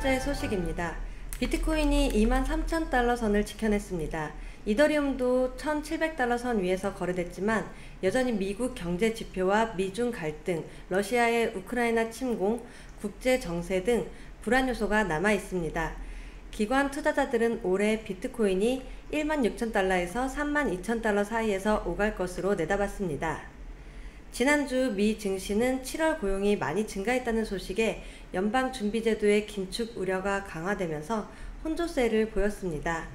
번째 소식입니다. 비트코인이 23,000달러 선을 지켜냈습니다. 이더리움도 1,700달러 선 위에서 거래됐지만 여전히 미국 경제 지표와 미중 갈등, 러시아의 우크라이나 침공, 국제 정세 등 불안 요소가 남아 있습니다. 기관 투자자들은 올해 비트코인이 16,000달러에서 32,000달러 사이에서 오갈 것으로 내다봤습니다. 지난주 미 증시는 7월 고용이 많이 증가했다는 소식에 연방준비제도의 긴축 우려가 강화되면서 혼조세를 보였습니다.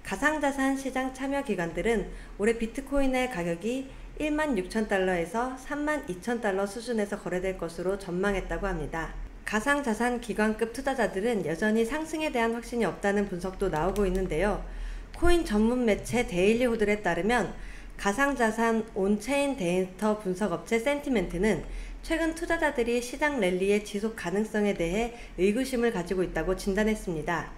가상자산 시장 참여 기관들은 올해 비트코인의 가격이 16,000달러에서 32,000달러 수준에서 거래될 것으로 전망했다고 합니다. 가상자산 기관급 투자자들은 여전히 상승에 대한 확신이 없다는 분석도 나오고 있는데요. 코인 전문 매체 데일리 호들에 따르면 가상자산 온체인 데이터 분석업체 센티멘트는 최근 투자자들이 시장 랠리의 지속 가능성에 대해 의구심을 가지고 있다고 진단했습니다.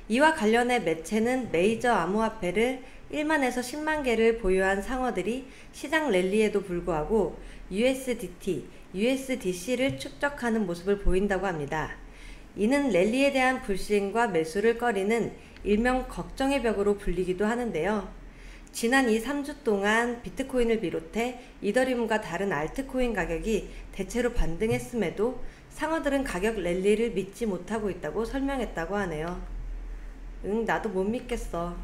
이와 관련해 매체는 메이저 암호화폐를 1만에서 10만 개를 보유한 상어들이 시장 랠리에도 불구하고 USDT, USDC를 축적하는 모습을 보인다고 합니다. 이는 랠리에 대한 불신과 매수를 꺼리는 일명 걱정의 벽으로 불리기도 하는데요. 지난 2-3주 동안 비트코인을 비롯해 이더리움과 다른 알트코인 가격이 대체로 반등했음에도 상어들은 가격 랠리를 믿지 못하고 있다고 설명했다고 하네요. 나도 못 믿겠어.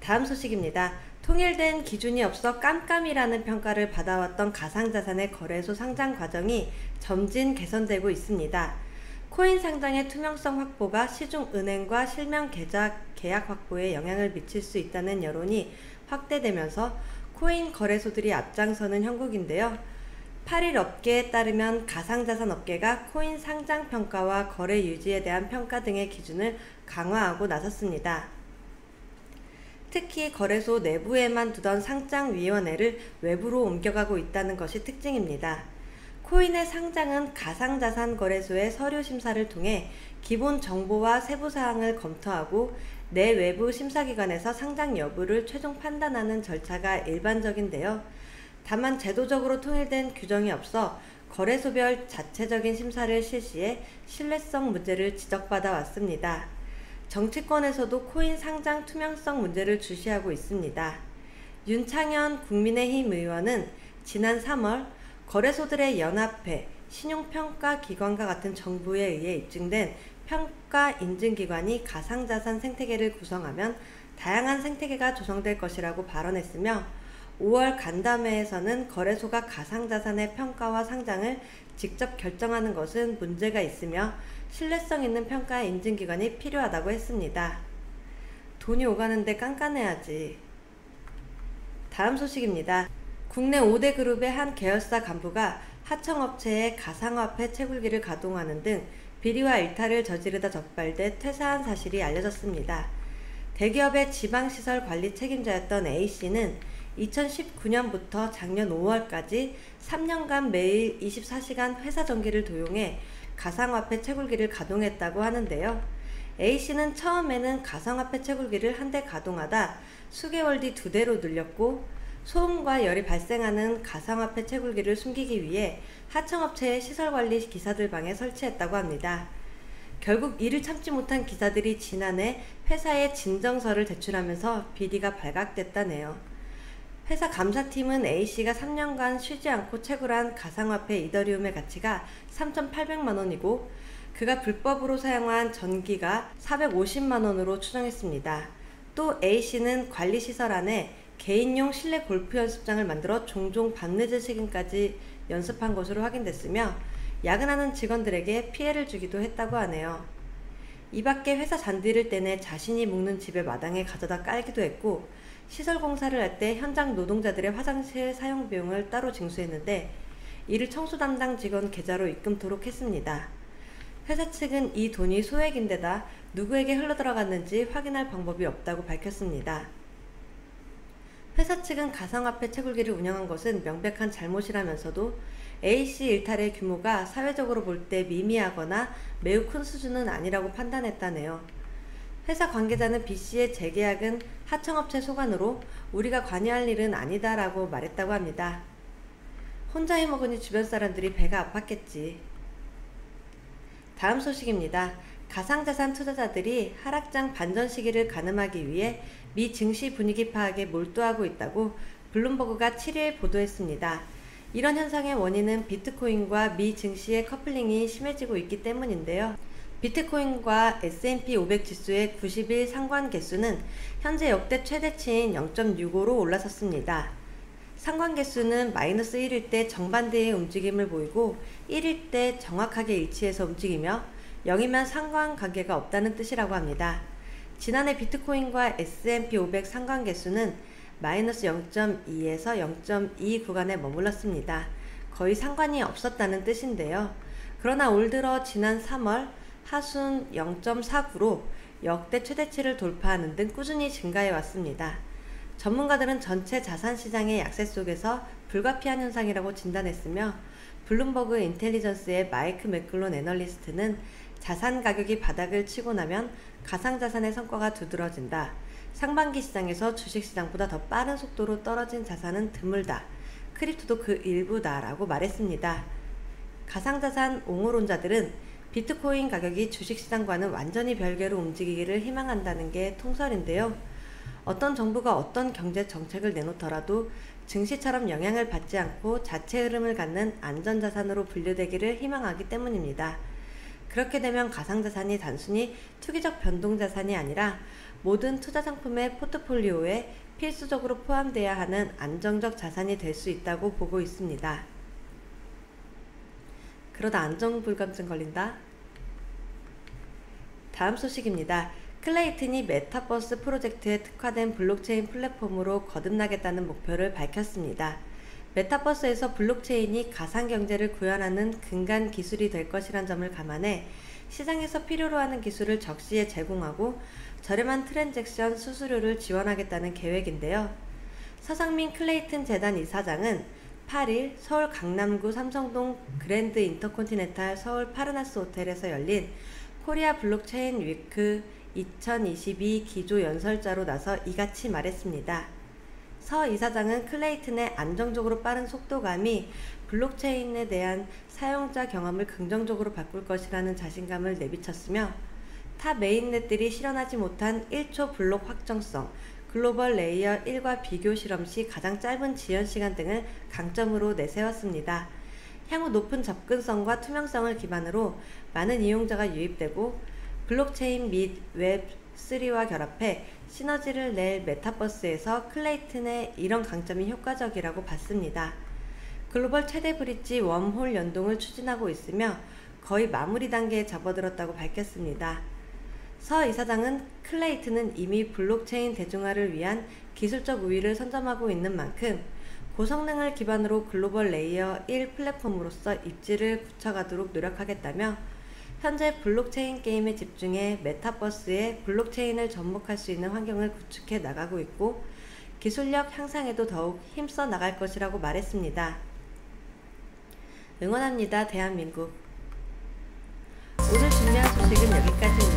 다음 소식입니다. 통일된 기준이 없어 깜깜이라는 평가를 받아왔던 가상자산의 거래소 상장 과정이 점진 개선되고 있습니다. 코인 상장의 투명성 확보가 시중은행과 실명 계약 확보에 영향을 미칠 수 있다는 여론이 확대되면서 코인 거래소들이 앞장서는 형국인데요. 8일 업계에 따르면 가상자산 업계가 코인 상장 평가와 거래 유지에 대한 평가 등의 기준을 강화하고 나섰습니다. 특히 거래소 내부에만 두던 상장위원회를 외부로 옮겨가고 있다는 것이 특징입니다. 코인의 상장은 가상자산 거래소의 서류 심사를 통해 기본 정보와 세부 사항을 검토하고 내외부 심사기관에서 상장 여부를 최종 판단하는 절차가 일반적인데요. 다만 제도적으로 통일된 규정이 없어 거래소별 자체적인 심사를 실시해 신뢰성 문제를 지적받아 왔습니다. 정치권에서도 코인 상장 투명성 문제를 주시하고 있습니다. 윤창현 국민의힘 의원은 지난 3월 거래소들의 연합회, 신용평가기관과 같은 정부에 의해 입증된 평가인증기관이 가상자산 생태계를 구성하면 다양한 생태계가 조성될 것이라고 발언했으며 5월 간담회에서는 거래소가 가상자산의 평가와 상장을 직접 결정하는 것은 문제가 있으며 신뢰성 있는 평가 인증기관이 필요하다고 했습니다. 돈이 오가는데 깐깐해야지. 다음 소식입니다. 국내 5대 그룹의 한 계열사 간부가 하청업체의 가상화폐 채굴기를 가동하는 등 비리와 일탈을 저지르다 적발돼 퇴사한 사실이 알려졌습니다. 대기업의 지방시설 관리 책임자였던 A씨는 2019년부터 작년 5월까지 3년간 매일 24시간 회사 전기를 도용해 가상화폐 채굴기를 가동했다고 하는데요. A씨는 처음에는 가상화폐 채굴기를 한 대 가동하다 수개월 뒤 2대로 늘렸고 소음과 열이 발생하는 가상화폐 채굴기를 숨기기 위해 하청업체의 시설관리 기사들 방에 설치했다고 합니다. 결국 이를 참지 못한 기사들이 지난해 회사에 진정서를 제출하면서 비리가 발각됐다네요. 회사 감사팀은 A씨가 3년간 쉬지 않고 채굴한 가상화폐 이더리움의 가치가 3,800만원이고 그가 불법으로 사용한 전기가 450만원으로 추정했습니다. 또 A씨는 관리시설 안에 개인용 실내 골프 연습장을 만들어 종종 밤늦은 시간까지 연습한 것으로 확인됐으며 야근하는 직원들에게 피해를 주기도 했다고 하네요. 이 밖에 회사 잔디를 떼내 자신이 묵는 집의 마당에 가져다 깔기도 했고 시설 공사를 할 때 현장 노동자들의 화장실 사용 비용을 따로 징수했는데 이를 청소 담당 직원 계좌로 입금토록 했습니다. 회사 측은 이 돈이 소액인데다 누구에게 흘러들어갔는지 확인할 방법이 없다고 밝혔습니다. 회사 측은 가상화폐 채굴기를 운영한 것은 명백한 잘못이라면서도 A씨 일탈의 규모가 사회적으로 볼 때 미미하거나 매우 큰 수준은 아니라고 판단했다네요. 회사 관계자는 B씨의 재계약은 하청업체 소관으로 우리가 관여할 일은 아니다라고 말했다고 합니다. 혼자 해먹으니 주변 사람들이 배가 아팠겠지. 다음 소식입니다. 가상자산 투자자들이 하락장 반전 시기를 가늠하기 위해 미 증시 분위기 파악에 몰두하고 있다고 블룸버그가 7일 보도했습니다. 이런 현상의 원인은 비트코인과 미 증시의 커플링이 심해지고 있기 때문인데요. 비트코인과 S&P 500 지수의 90일 상관 개수는 현재 역대 최대치인 0.65로 올라섰습니다. 상관 개수는 마이너스 1일 때 정반대의 움직임을 보이고 1일 때 정확하게 일치해서 움직이며 0이면 상관 관계가 없다는 뜻이라고 합니다. 지난해 비트코인과 S&P 500 상관 개수는 마이너스 0.2에서 0.2 구간에 머물렀습니다. 거의 상관이 없었다는 뜻인데요. 그러나 올 들어 지난 3월 하순 0.49로 역대 최대치를 돌파하는 등 꾸준히 증가해 왔습니다. 전문가들은 전체 자산시장의 약세 속에서 불가피한 현상이라고 진단했으며 블룸버그 인텔리전스의 마이크 맥클론 애널리스트는 자산 가격이 바닥을 치고 나면 가상자산의 성과가 두드러진다. 상반기 시장에서 주식시장보다 더 빠른 속도로 떨어진 자산은 드물다. 크립토도 그 일부다 라고 말했습니다. 가상자산 옹호론자들은 비트코인 가격이 주식시장과는 완전히 별개로 움직이기를 희망한다는 게 통설인데요. 어떤 정부가 어떤 경제 정책을 내놓더라도 증시처럼 영향을 받지 않고 자체 흐름을 갖는 안전자산으로 분류되기를 희망하기 때문입니다. 그렇게 되면 가상자산이 단순히 투기적 변동자산이 아니라 모든 투자상품의 포트폴리오에 필수적으로 포함돼야 하는 안정적 자산이 될 수 있다고 보고 있습니다. 그러다 안정불감증 걸린다. 다음 소식입니다. 클레이튼이 메타버스 프로젝트에 특화된 블록체인 플랫폼으로 거듭나겠다는 목표를 밝혔습니다. 메타버스에서 블록체인이 가상경제를 구현하는 근간 기술이 될 것이란 점을 감안해 시장에서 필요로 하는 기술을 적시에 제공하고 저렴한 트랜잭션 수수료를 지원하겠다는 계획인데요. 서상민 클레이튼 재단 이사장은 8일 서울 강남구 삼성동 그랜드 인터콘티넨탈 서울 파르나스 호텔에서 열린 코리아 블록체인 위크 2022 기조 연설자로 나서 이같이 말했습니다. 서 이사장은 클레이튼의 안정적으로 빠른 속도감이 블록체인에 대한 사용자 경험을 긍정적으로 바꿀 것이라는 자신감을 내비쳤으며 타 메인넷들이 실현하지 못한 1초 블록 확정성, 글로벌 레이어 1과 비교 실험 시 가장 짧은 지연 시간 등을 강점으로 내세웠습니다. 향후 높은 접근성과 투명성을 기반으로 많은 이용자가 유입되고 블록체인 및 웹3와 결합해 시너지를 낼 메타버스에서 클레이튼의 이런 강점이 효과적이라고 봤습니다. 글로벌 최대 브릿지 웜홀 연동을 추진하고 있으며 거의 마무리 단계에 접어들었다고 밝혔습니다. 서 이사장은 클레이튼은 이미 블록체인 대중화를 위한 기술적 우위를 선점하고 있는 만큼 고성능을 기반으로 글로벌 레이어 1 플랫폼으로서 입지를 굳혀가도록 노력하겠다며 현재 블록체인 게임에 집중해 메타버스에 블록체인을 접목할 수 있는 환경을 구축해 나가고 있고 기술력 향상에도 더욱 힘써 나갈 것이라고 말했습니다. 응원합니다. 대한민국. 오늘 준비한 소식은 여기까지입니다.